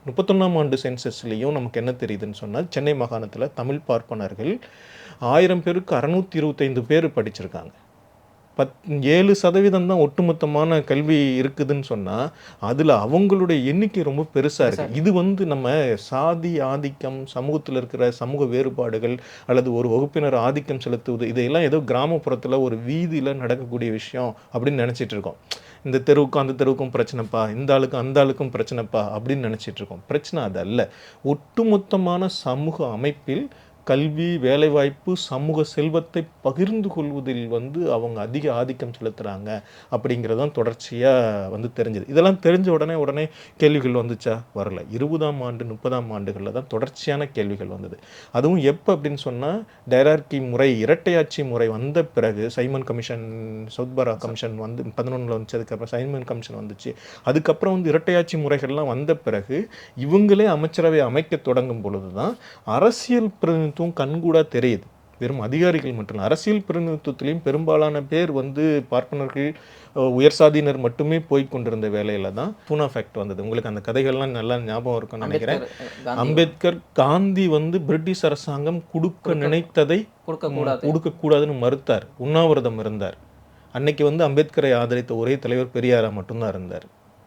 31ஆம் ஆண்டு சென்சஸ்லேயும் நமக்கு என்ன தெரியுதுன்னு சொன்னால், சென்னை மாகாணத்தில் தமிழ் பார்ப்பனர்கள் 1000 பேருக்கு 625 பேர் படிச்சிருக்காங்க. 7% தான் ஒட்டுமொத்தமான கல்வி இருக்குதுன்னு சொன்னால், அதில் அவங்களுடைய எண்ணிக்கை ரொம்ப பெருசாக இருக்குது. இது நம்ம சாதி ஆதிக்கம், சமூகத்தில் இருக்கிற சமூக வேறுபாடுகள், அல்லது ஒரு வகுப்பினர் ஆதிக்கம் செலுத்துவது, இதையெல்லாம் ஏதோ கிராமப்புறத்தில் ஒரு வீதியில் நடக்கக்கூடிய விஷயம் அப்படின்னு நினச்சிட்டு இருக்கோம். இந்த தெருவுக்கும் அந்த தெருவுக்கும் பிரச்சனைப்பா, இந்த ஆளுக்கும் அந்த ஆளுக்கும் பிரச்சனைப்பா அப்படின்னு நினச்சிட்டு இருக்கோம். பிரச்சனை அது அல்ல. ஒட்டுமொத்தமான சமூக அமைப்பில் கல்வி, வேலைவாய்ப்பு, சமூக செல்வத்தை பகிர்ந்து கொள்வதில் அவங்க அதிக ஆதிக்கம் செலுத்துகிறாங்க அப்படிங்கிறதான் தொடர்ச்சியாக தெரிஞ்சது. இதெல்லாம் தெரிஞ்ச உடனே கேள்விகள் வந்துச்சா? வரல. 20ஆம் ஆண்டு 30ஆம் ஆண்டுகளில் தான் தொடர்ச்சியான கேள்விகள் வந்தது. அதுவும் எப்போ அப்படின்னு சொன்னால், டைரார்கி முறை, இரட்டையாட்சி முறை வந்த பிறகு, சைமன் கமிஷன், சவுத்பரா கமிஷன் 11 வந்துச்சு. அதுக்கப்புறம் சைமன் கமிஷன் வந்துச்சு. அதுக்கப்புறம் இரட்டையாட்சி முறைகள்லாம் வந்த பிறகு இவங்களே அமைச்சரவை அமைக்க தொடங்கும் பொழுது தான் அரசியல் பிரதிநிதித்துவம் கண்கூடா தெரியுது. வெறும் அதிகாரிகள் மட்டும் இல்லை, அரசியல் பிரதிநிதித்துவத்திலையும் பெரும்பாலான பேர் பார்ப்பனர்கள், உயர் சாதியினர் மட்டுமே போய் கொண்டிருந்த வேலையில தான் பூனா ஃபேக்ட் வந்தது. உங்களுக்கு அந்த கதைகள்லாம் நல்லா ஞாபகம் இருக்கும்னு நினைக்கிறேன். அம்பேத்கர், காந்தி பிரிட்டிஷ் அரசாங்கம் கொடுக்க நினைத்ததை கொடுக்கக்கூடாதுன்னு மறுத்தார். உண்ணாவிரதம் இருந்தார். அன்னைக்கு அம்பேத்கரை ஆதரித்த ஒரே தலைவர் பெரியாரா மட்டும்தான் இருந்தார்.